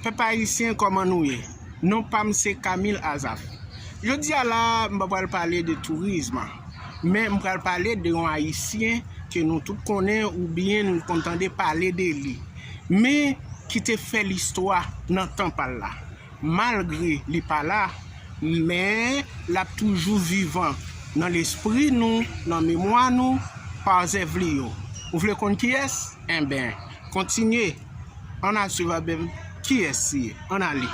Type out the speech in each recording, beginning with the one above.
peuple haïtien comment nous est. Non pas c'est Camille Azaf. Je dis à la, je vais parler de tourisme, mais je vais parler de un haïtien que nous tous connaissons ou bien nous entendons parler de lui. Mais qui te fait l'histoire dans temps par là. Malgré lui pas là, mais l'a toujours vivant dans l'esprit nous, dans la mémoire nous, par Zevlio. Vous voulez qu'on qui est? Eh bien, continuez. On a su qui est-ce? On a lu.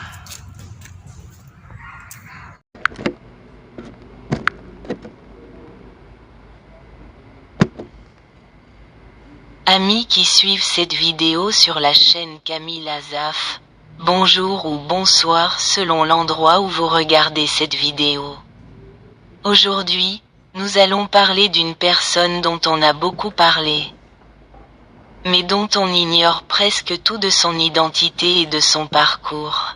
Amis qui suivent cette vidéo sur la chaîne Camille Azaf, bonjour ou bonsoir selon l'endroit où vous regardez cette vidéo. Aujourd'hui, nous allons parler d'une personne dont on a beaucoup parlé, mais dont on ignore presque tout de son identité et de son parcours.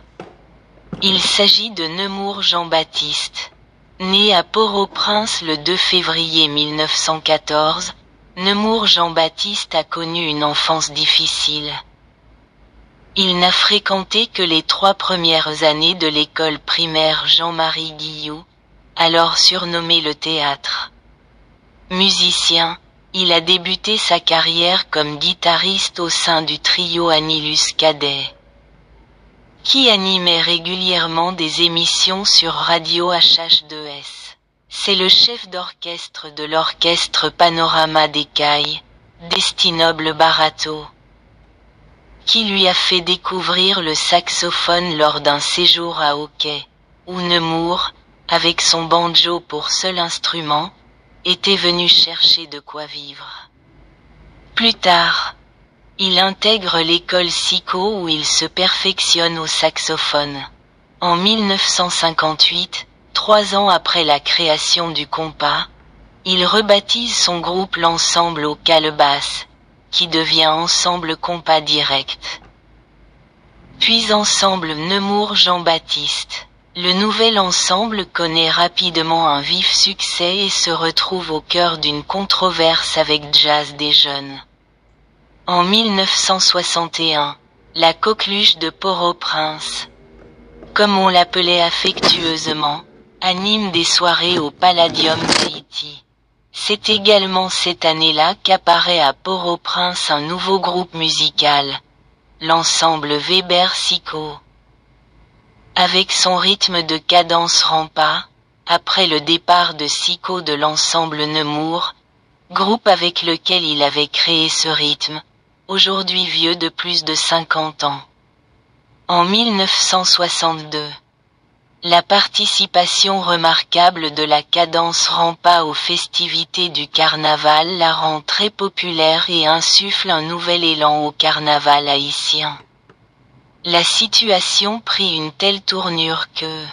Il s'agit de Nemours Jean-Baptiste. Né à Port-au-Prince le 2 février 1914, Nemours Jean-Baptiste a connu une enfance difficile. Il n'a fréquenté que les 3 premières années de l'école primaire Jean-Marie Guillou, alors surnommé le théâtre. Musicien, il a débuté sa carrière comme guitariste au sein du trio Anilus Cadet, qui animait régulièrement des émissions sur Radio HH2S. C'est le chef d'orchestre de l'orchestre Panorama d'Écailles, Destinoble Barato, qui lui a fait découvrir le saxophone lors d'un séjour à Hockey, où Nemours, avec son banjo pour seul instrument, était venu chercher de quoi vivre. Plus tard, il intègre l'école SICO où il se perfectionne au saxophone. En 1958, 3 ans après la création du compas, il rebaptise son groupe l'ensemble aux Calebasses, qui devient ensemble compas direct. Puis ensemble Nemours Jean-Baptiste. Le nouvel ensemble connaît rapidement un vif succès et se retrouve au cœur d'une controverse avec Jazz des Jeunes. En 1961, la coqueluche de Port-au-Prince, comme on l'appelait affectueusement, anime des soirées au Palladium Tahiti. C'est également cette année-là qu'apparaît à Port-au-Prince un nouveau groupe musical, l'ensemble Weber-Sico. Avec son rythme de cadence rampa, après le départ de Sico de l'ensemble Nemours, groupe avec lequel il avait créé ce rythme, aujourd'hui vieux de plus de 50 ans. En 1962, la participation remarquable de la cadence rampa aux festivités du carnaval la rend très populaire et insuffle un nouvel élan au carnaval haïtien. La situation prit une telle tournure que,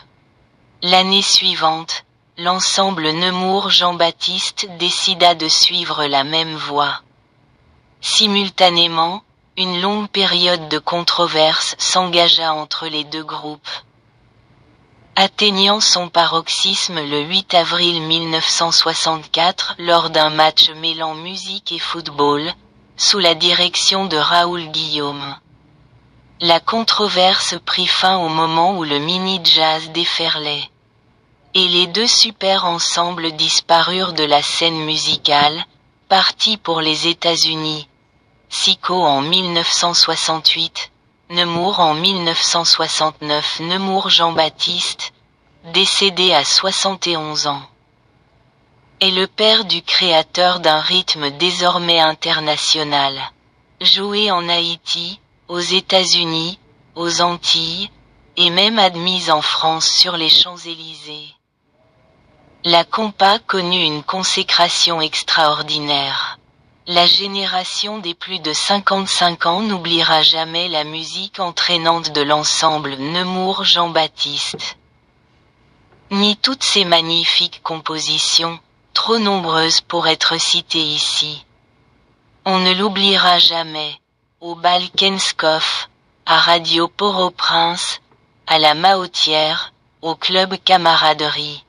l'année suivante, l'ensemble Nemours Jean-Baptiste décida de suivre la même voie. Simultanément, une longue période de controverse s'engagea entre les deux groupes, atteignant son paroxysme le 8 avril 1964 lors d'un match mêlant musique et football, sous la direction de Raoul Guillaume. La controverse prit fin au moment où le mini-jazz déferlait, et les deux super ensembles disparurent de la scène musicale, partis pour les États-Unis. Sico en 1968, Nemours en 1969. Nemours Jean-Baptiste, décédé à 71 ans, est le père du créateur d'un rythme désormais international, joué en Haïti, aux États-Unis, aux Antilles, et même admis en France sur les Champs-Élysées. La compa connut une consécration extraordinaire. La génération des plus de 55 ans n'oubliera jamais la musique entraînante de l'ensemble Nemours Jean-Baptiste, ni toutes ses magnifiques compositions, trop nombreuses pour être citées ici. On ne l'oubliera jamais, au bal Kenskoff, à Radio Port-au-Prince, à la Mahotière, au Club Camaraderie,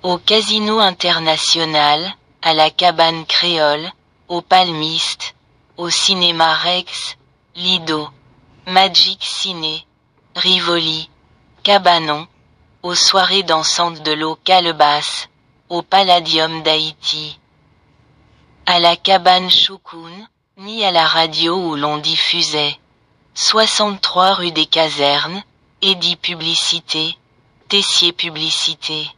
au Casino International, à la Cabane Créole, au Palmiste, au Cinéma Rex, Lido, Magic Ciné, Rivoli, Cabanon, aux soirées dansantes de l'eau Calebasse, au Palladium d'Haïti, à la cabane Choukoun, ni à la radio où l'on diffusait 63 rue des Casernes, Eddy Publicité, Tessier Publicité,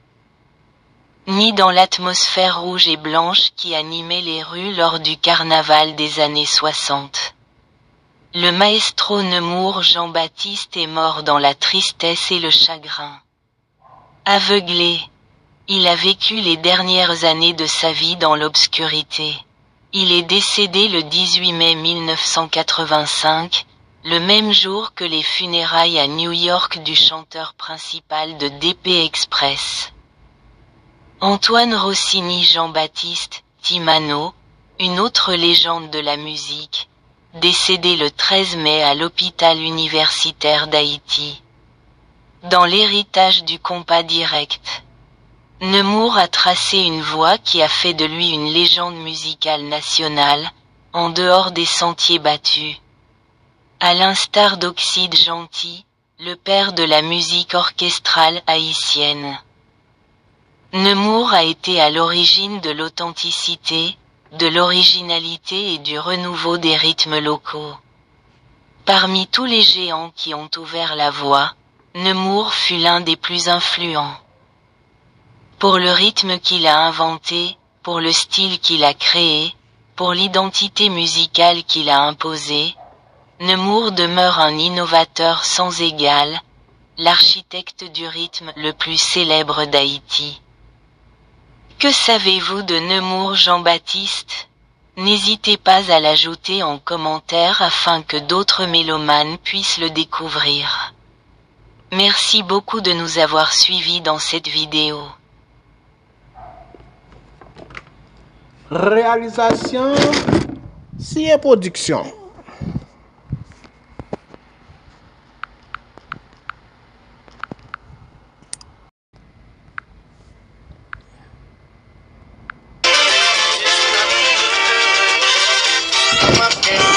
ni dans l'atmosphère rouge et blanche qui animait les rues lors du carnaval des années 60. Le maestro Nemours Jean-Baptiste est mort dans la tristesse et le chagrin. Aveuglé, il a vécu les dernières années de sa vie dans l'obscurité. Il est décédé le 18 mai 1985, le même jour que les funérailles à New York du chanteur principal de DP Express. Antoine Rossini Jean-Baptiste, Timano, une autre légende de la musique, décédé le 13 mai à l'hôpital universitaire d'Haïti. Dans l'héritage du compas direct, Nemours a tracé une voie qui a fait de lui une légende musicale nationale, en dehors des sentiers battus. À l'instar d'Oxyde Gentil, le père de la musique orchestrale haïtienne. Nemours a été à l'origine de l'authenticité, de l'originalité et du renouveau des rythmes locaux. Parmi tous les géants qui ont ouvert la voie, Nemours fut l'un des plus influents. Pour le rythme qu'il a inventé, pour le style qu'il a créé, pour l'identité musicale qu'il a imposée, Nemours demeure un innovateur sans égal, l'architecte du rythme le plus célèbre d'Haïti. Que savez-vous de Nemours Jean-Baptiste? N'hésitez pas à l'ajouter en commentaire afin que d'autres mélomanes puissent le découvrir. Merci beaucoup de nous avoir suivis dans cette vidéo. Réalisation, c'est production. Okay.